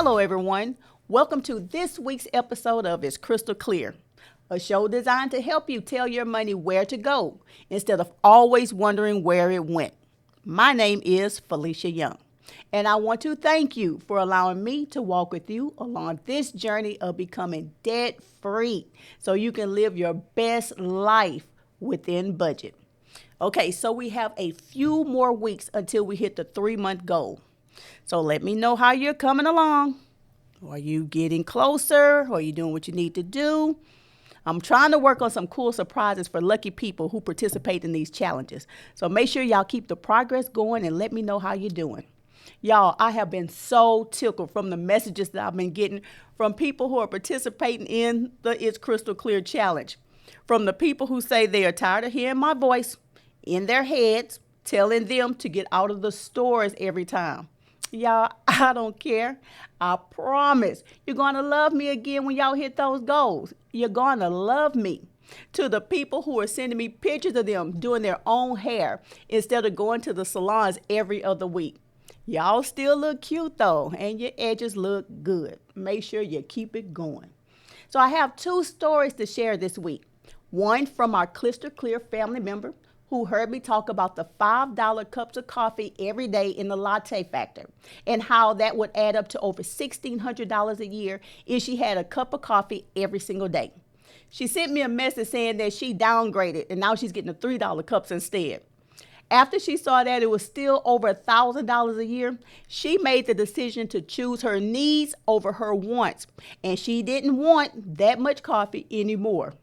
Hello, everyone. Welcome to this week's episode of It's Crystal Clear, a show designed to help you tell your money where to go instead of always wondering where it went. My name is Felicia Young, and I want to thank you for allowing me to walk with you along this journey of becoming debt-free so you can live your best life within budget. Okay, so we have a few more weeks until we hit the 3-month goal. So let me know how you're coming along. Are you getting closer? Are you doing what you need to do? I'm trying to work on some cool surprises for lucky people who participate in these challenges. So make sure y'all keep the progress going and let me know how you're doing. Y'all, I have been so tickled from the messages that I've been getting from people who are participating in the It's Crystal Clear challenge. From the people who say they are tired of hearing my voice in their heads, telling them to get out of the stores every time. Y'all, I don't care. I promise you're going to love me again when y'all hit those goals. You're going to love me. To the people who are sending me pictures of them doing their own hair instead of going to the salons every other week. Y'all still look cute though, and your edges look good. Make sure you keep it going. So I have 2 stories to share this week. One from our Crystal Clear family member who heard me talk about the $5 cups of coffee every day in the latte factor and how that would add up to over $1,600 a year if she had a cup of coffee every single day. She sent me a message saying that she downgraded and now she's getting the $3 cups instead. After she saw that it was still over $1,000 a year, she made the decision to choose her needs over her wants, and she didn't want that much coffee anymore.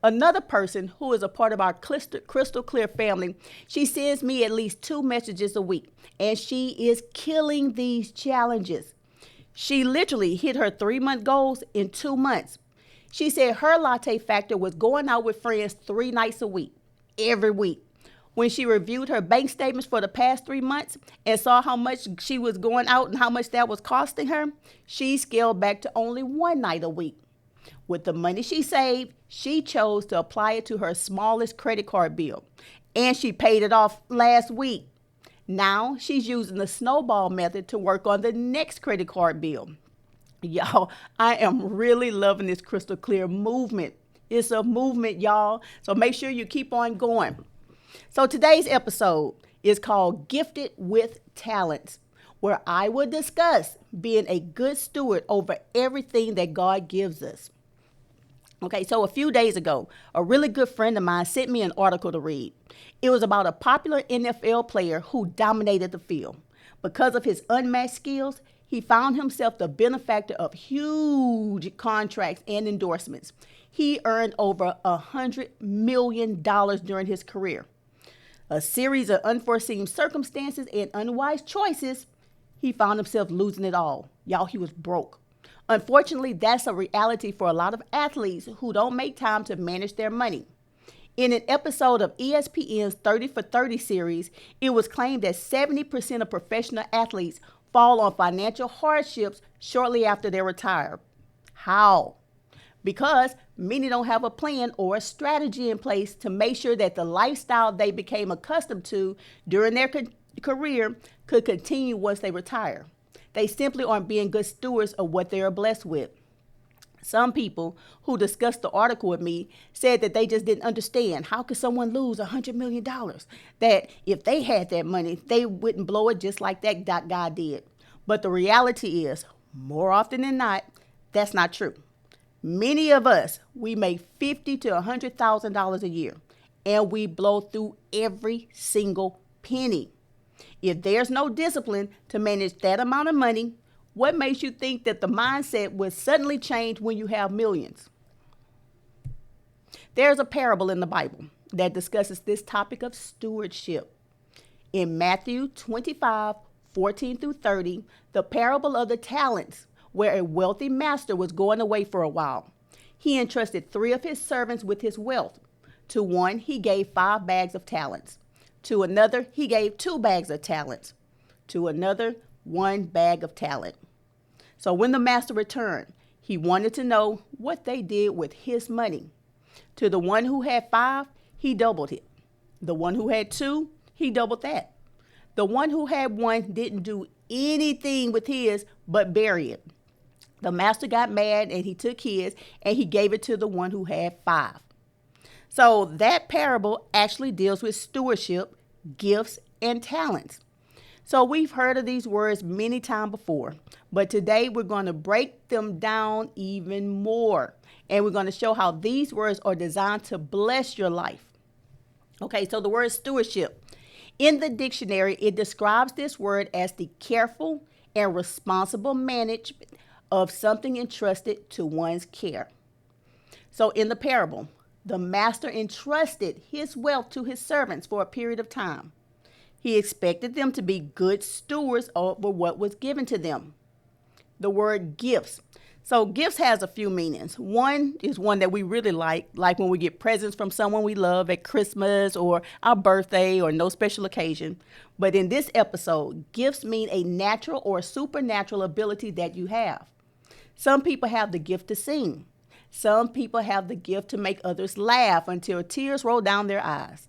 Another person who is a part of our Crystal Clear family, she sends me at least 2 messages a week, and she is killing these challenges. She literally hit her 3-month goals in 2 months. She said her latte factor was going out with friends 3 nights a week, every week. When she reviewed her bank statements for the past 3 months and saw how much she was going out and how much that was costing her, she scaled back to only 1 night a week. With the money she saved, she chose to apply it to her smallest credit card bill, and she paid it off last week. Now she's using the snowball method to work on the next credit card bill. Y'all, I am really loving this Crystal Clear movement. It's a movement, y'all, so make sure you keep on going. So today's episode is called Gifted with Talents, where I will discuss being a good steward over everything that God gives us. Okay, so a few days ago, a really good friend of mine sent me an article to read. It was about a popular NFL player who dominated the field. Because of his unmatched skills, he found himself the benefactor of huge contracts and endorsements. He earned over $100 million during his career. A series of unforeseen circumstances and unwise choices, he found himself losing it all. Y'all, he was broke. Unfortunately, that's a reality for a lot of athletes who don't make time to manage their money. In an episode of ESPN's 30 for 30 series, it was claimed that 70% of professional athletes fall on financial hardships shortly after they retire. How? Because many don't have a plan or a strategy in place to make sure that the lifestyle they became accustomed to during their career could continue once they retire. They simply aren't being good stewards of what they are blessed with. Some people who discussed the article with me said that they just didn't understand how could someone lose $100 million, that if they had that money, they wouldn't blow it just like that guy did. But the reality is, more often than not, that's not true. Many of us, we make $50,000 to $100,000 a year, and we blow through every single penny. If there's no discipline to manage that amount of money, what makes you think that the mindset will suddenly change when you have millions? There's a parable in the Bible that discusses this topic of stewardship. In Matthew 25:14 through 30, the parable of the talents, where a wealthy master was going away for a while. He entrusted 3 of his servants with his wealth. To one, he gave 5 bags of talents. To another, he gave 2 bags of talents. To another, 1 bag of talent. So when the master returned, he wanted to know what they did with his money. To the one who had 5, he doubled it. The one who had 2, he doubled that. The one who had 1 didn't do anything with his but bury it. The master got mad and he took his and he gave it to the one who had 5. So that parable actually deals with stewardship, gifts, and talents. So we've heard of these words many times before, but today we're going to break them down even more. And we're going to show how these words are designed to bless your life. Okay, so the word stewardship. In the dictionary, it describes this word as the careful and responsible management of something entrusted to one's care. So in the parable, the master entrusted his wealth to his servants for a period of time. He expected them to be good stewards over what was given to them. The word gifts. So gifts has a few meanings. One is one that we really like when we get presents from someone we love at Christmas or our birthday or no special occasion. But in this episode, gifts mean a natural or supernatural ability that you have. Some people have the gift to sing. Some people have the gift to make others laugh until tears roll down their eyes.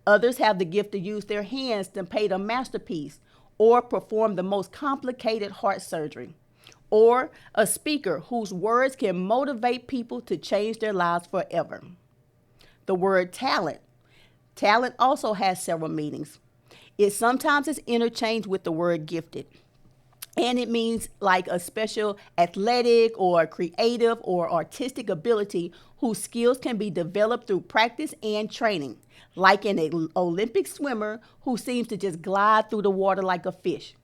Others have the gift to use their hands to paint a masterpiece or perform the most complicated heart surgery. Or a speaker whose words can motivate people to change their lives forever. The word talent. Talent also has several meanings. It sometimes is interchanged with the word gifted. And it means like a special athletic or creative or artistic ability whose skills can be developed through practice and training, like an Olympic swimmer who seems to just glide through the water like a fish,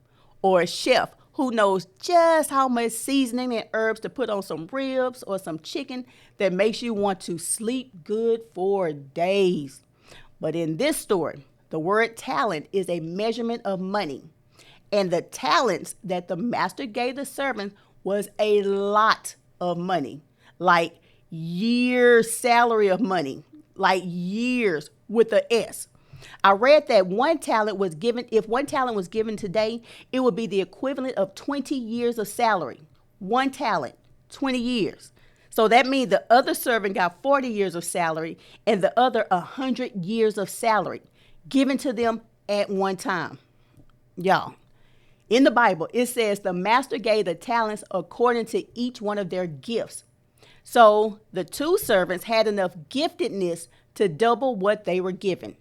or a chef who knows just how much seasoning and herbs to put on some ribs or some chicken that makes you want to sleep good for days. But in this story, the word talent is a measurement of money. And the talents that the master gave the servants was a lot of money, like years' salary of money, like years with an S. I read that if one talent was given today, it would be the equivalent of 20 years of salary. One talent, 20 years. So that means the other servant got 40 years of salary and the other 100 years of salary given to them at one time. Y'all. In the Bible, it says the master gave the talents according to each one of their gifts. So the 2 servants had enough giftedness to double what they were given.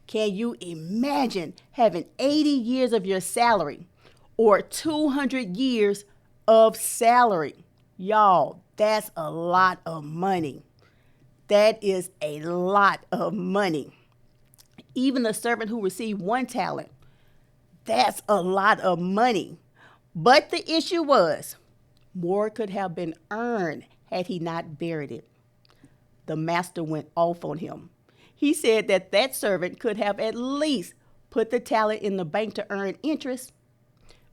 Can you imagine having 80 years of your salary or 200 years of salary? Y'all, that's a lot of money. That is a lot of money. Even the servant who received 1 talent, that's a lot of money. But the issue was, more could have been earned had he not buried it. The master went off on him. He said that servant could have at least put the talent in the bank to earn interest.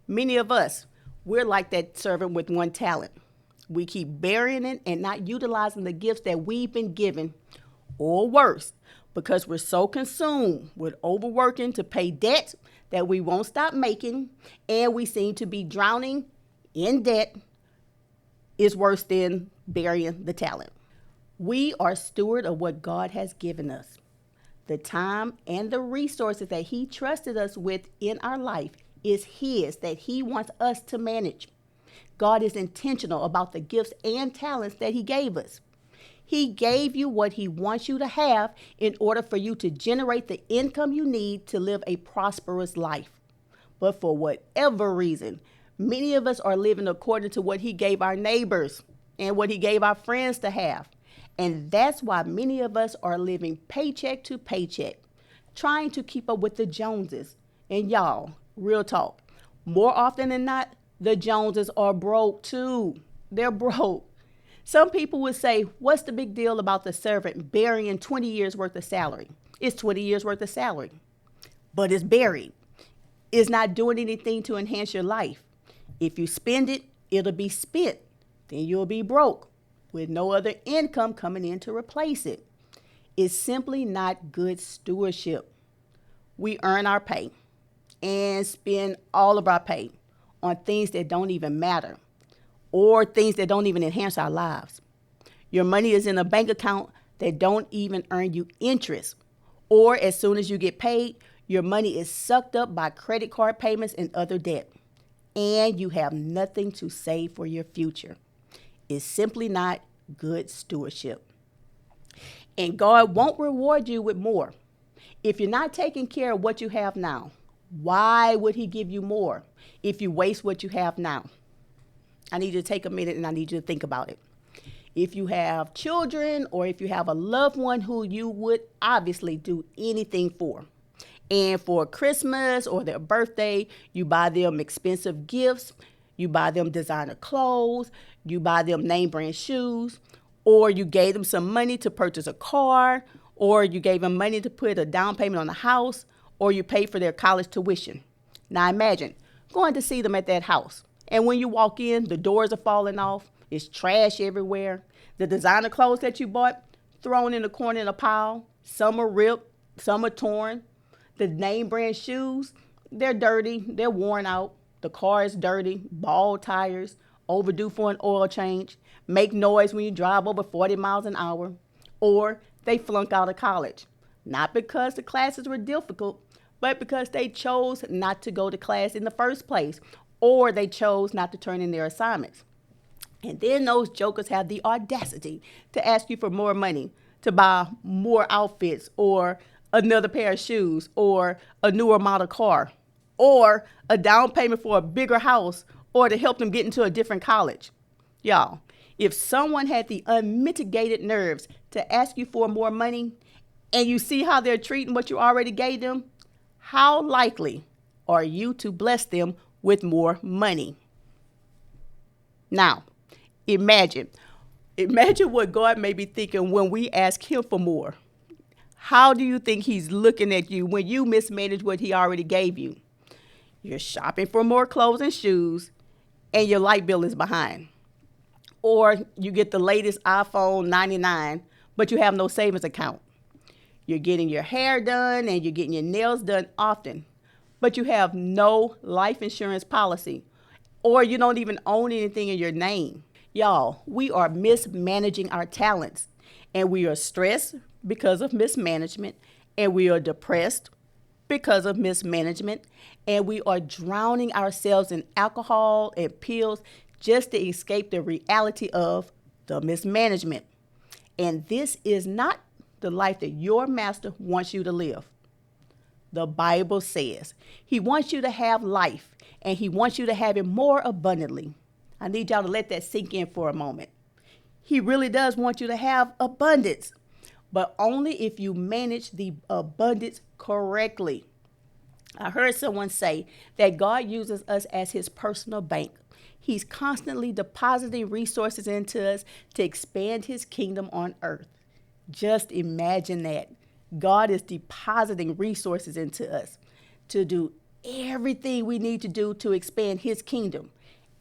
Many of us, we're like that servant with 1 talent. We keep burying it and not utilizing the gifts that we've been given, or worse, because we're so consumed with overworking to pay debt that we won't stop making, and we seem to be drowning in debt, is worse than burying the talent. We are steward of what God has given us. The time and the resources that he trusted us with in our life is his, that he wants us to manage. God is intentional about the gifts and talents that he gave us. He gave you what he wants you to have in order for you to generate the income you need to live a prosperous life. But for whatever reason, many of us are living according to what he gave our neighbors and what he gave our friends to have. And that's why many of us are living paycheck to paycheck, trying to keep up with the Joneses. And y'all, real talk, more often than not, the Joneses are broke too. They're broke. Some people would say, what's the big deal about the servant burying 20 years worth of salary? It's 20 years worth of salary, but it's buried. It's not doing anything to enhance your life. If you spend it, it'll be spent. Then you'll be broke with no other income coming in to replace it. It's simply not good stewardship. We earn our pay and spend all of our pay on things that don't even matter, or things that don't even enhance our lives. Your money is in a bank account that don't even earn you interest. Or as soon as you get paid, your money is sucked up by credit card payments and other debt. and you have nothing to save for your future. It's simply not good stewardship. And God won't reward you with more. If you're not taking care of what you have now, why would he give you more if you waste what you have now? I need you to take a minute and I need you to think about it. If you have children or if you have a loved one who you would obviously do anything for, and for Christmas or their birthday, you buy them expensive gifts, you buy them designer clothes, you buy them name brand shoes, or you gave them some money to purchase a car, or you gave them money to put a down payment on a house, or you paid for their college tuition. Now imagine going to see them at that house. And when you walk in, the doors are falling off. It's trash everywhere. The designer clothes that you bought, thrown in the corner in a pile. Some are ripped, some are torn. The name brand shoes, they're dirty, they're worn out. The car is dirty, bald tires, overdue for an oil change, make noise when you drive over 40 miles an hour. Or they flunk out of college. Not because the classes were difficult, but because they chose not to go to class in the first place, or they chose not to turn in their assignments. And then those jokers have the audacity to ask you for more money to buy more outfits or another pair of shoes or a newer model car or a down payment for a bigger house or to help them get into a different college. Y'all, if someone had the unmitigated nerves to ask you for more money and you see how they're treating what you already gave them, how likely are you to bless them with more money? Now, imagine what God may be thinking when we ask him for more. How do you think he's looking at you when you mismanage what he already gave you? You're shopping for more clothes and shoes, and your light bill is behind. Or you get the latest iPhone 99, but you have no savings account. You're getting your hair done and you're getting your nails done often, but you have no life insurance policy, or you don't even own anything in your name. Y'all, we are mismanaging our talents, and we are stressed because of mismanagement, and we are depressed because of mismanagement, and we are drowning ourselves in alcohol and pills just to escape the reality of the mismanagement. And this is not the life that your master wants you to live. The Bible says he wants you to have life, and he wants you to have it more abundantly. I need y'all to let that sink in for a moment. He really does want you to have abundance, but only if you manage the abundance correctly. I heard someone say that God uses us as his personal bank. He's constantly depositing resources into us to expand his kingdom on earth. Just imagine that. God is depositing resources into us to do everything we need to do to expand his kingdom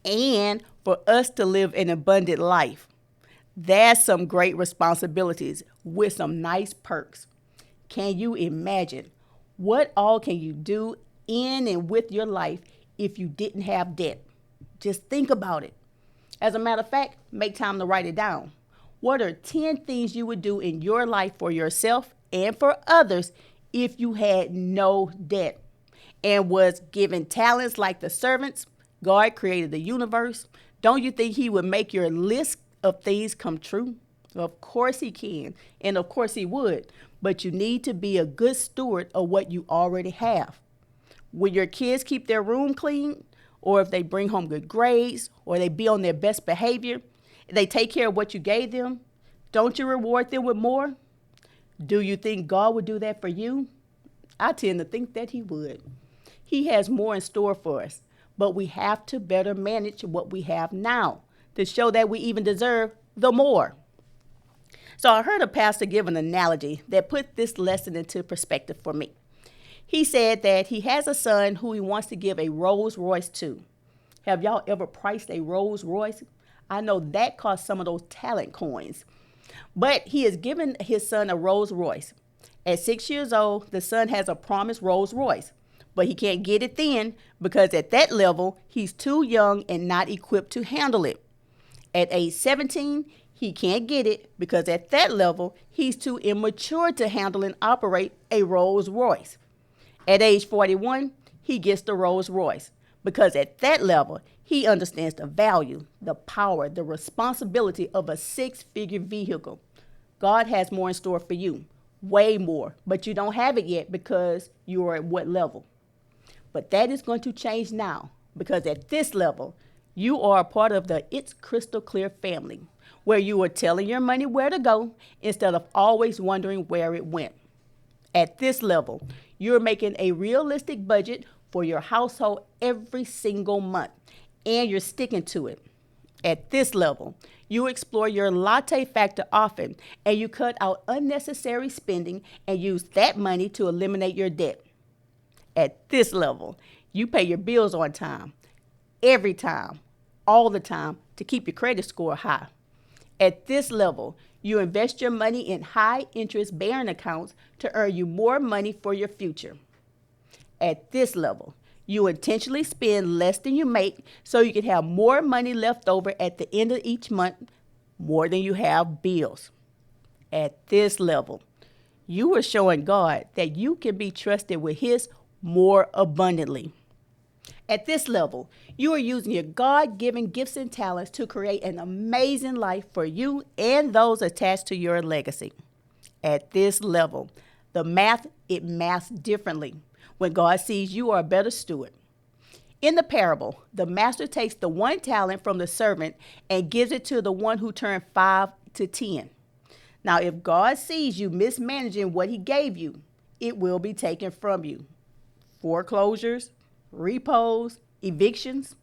and for us to live an abundant life. That's some great responsibilities with some nice perks. Can you imagine what all can you do in and with your life if you didn't have debt? Just think about it. As a matter of fact, make time to write it down. What are 10 things you would do in your life for yourself and for others if you had no debt and was given talents like the servants? God created the universe. Don't you think he would make your list of things come true? Of course he can, and of course he would, but you need to be a good steward of what you already have. When your kids keep their room clean, or if they bring home good grades, or they be on their best behavior, they take care of what you gave them, don't you reward them with more? Do you think God would do that for you? I tend to think that he would. He has more in store for us, but we have to better manage what we have now to show that we even deserve the more. So I heard a pastor give an analogy that put this lesson into perspective for me. He said that he has a son who he wants to give a Rolls Royce to. Have y'all ever priced a Rolls Royce? I know that cost some of those talent coins. But he has given his son a Rolls Royce. At 6 years old, the son has a promised Rolls Royce, but he can't get it then because at that level, he's too young and not equipped to handle it. At age 17, he can't get it because at that level, he's too immature to handle and operate a Rolls Royce. At age 41, he gets the Rolls Royce, because at that level, he understands the value, the power, the responsibility of a six-figure vehicle. God has more in store for you, way more, but you don't have it yet because you are at what level? But that is going to change now, because at this level, you are a part of the It's Crystal Clear family, where you are telling your money where to go instead of always wondering where it went. At this level, you're making a realistic budget for your household every single month, and you're sticking to it. At this level, you explore your latte factor often, and you cut out unnecessary spending and use that money to eliminate your debt. At this level, you pay your bills on time, every time, all the time, to keep your credit score high. At this level, you invest your money in high interest bearing accounts to earn you more money for your future. At this level, you intentionally spend less than you make so you can have more money left over at the end of each month, more than you have bills. At this level, you are showing God that you can be trusted with His more abundantly. At this level, you are using your God-given gifts and talents to create an amazing life for you and those attached to your legacy. At this level, it maths differently when God sees you are a better steward. In the parable, the master takes the one talent from the servant and gives it to the one who turned 5 to 10. Now, if God sees you mismanaging what He gave you, it will be taken from you. Foreclosures, repos, evictions.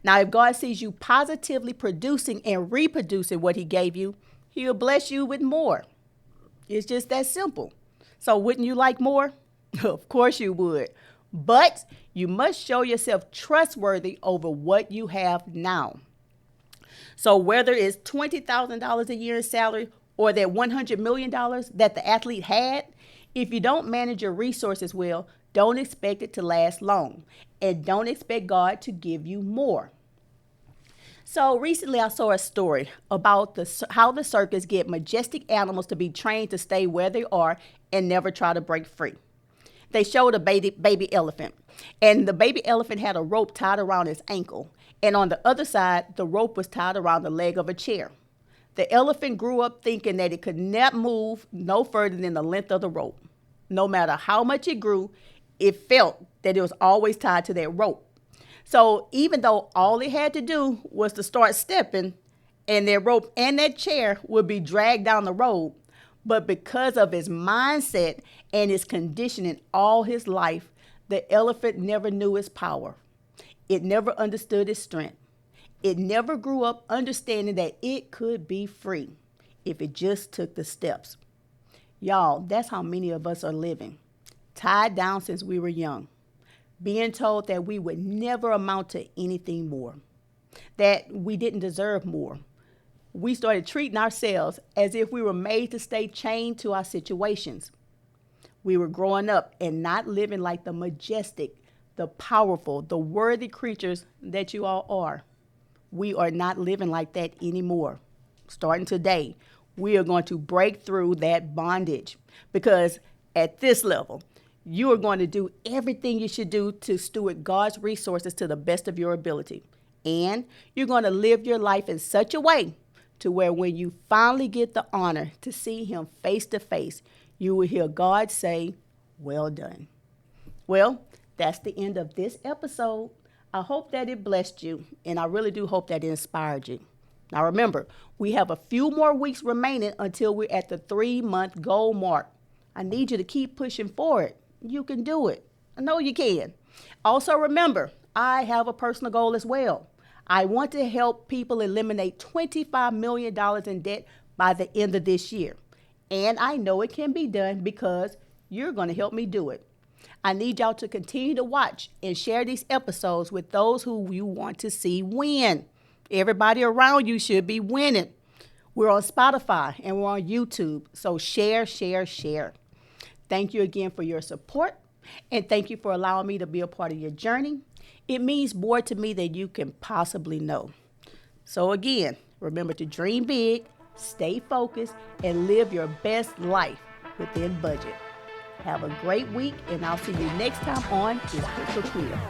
Now, if God sees you positively producing and reproducing what He gave you, He'll bless you with more. It's just that simple. So wouldn't you like more? Of course you would. But you must show yourself trustworthy over what you have now. So whether it's $20,000 a year in salary or that $100 million that the athlete had, if you don't manage your resources well, don't expect it to last long, and don't expect God to give you more. So recently I saw a story about how the circus get majestic animals to be trained to stay where they are and never try to break free. They showed a baby elephant, and the baby elephant had a rope tied around its ankle, and on the other side, the rope was tied around the leg of a chair. The elephant grew up thinking that it could not move no further than the length of the rope. No matter how much it grew, it felt that it was always tied to that rope. So even though all it had to do was to start stepping, and that rope and that chair would be dragged down the road, but because of his mindset and his conditioning all his life, the elephant never knew its power. It never understood its strength. It never grew up understanding that it could be free if it just took the steps. Y'all, that's how many of us are living. Tied down since we were young, being told that we would never amount to anything more, that we didn't deserve more. We started treating ourselves as if we were made to stay chained to our situations. We were growing up and not living like the majestic, the powerful, the worthy creatures that you all are. We are not living like that anymore. Starting today, we are going to break through that bondage, because at this level, you are going to do everything you should do to steward God's resources to the best of your ability. And you're going to live your life in such a way to where when you finally get the honor to see Him face to face, you will hear God say, "Well done." Well, that's the end of this episode. I hope that it blessed you, and I really do hope that it inspired you. Now remember, we have a few more weeks remaining until we're at the 3-month goal mark. I need you to keep pushing forward. You can do it. I know you can. Also remember, I have a personal goal as well. I want to help people eliminate $25 million in debt by the end of this year. And I know it can be done because you're going to help me do it. I need y'all to continue to watch and share these episodes with those who you want to see win. Everybody around you should be winning. We're on Spotify and we're on YouTube. So share, share, share. Thank you again for your support, and thank you for allowing me to be a part of your journey. It means more to me than you can possibly know. So again, remember to dream big, stay focused, and live your best life within budget. Have a great week, and I'll see you next time on It's Crystal Clear.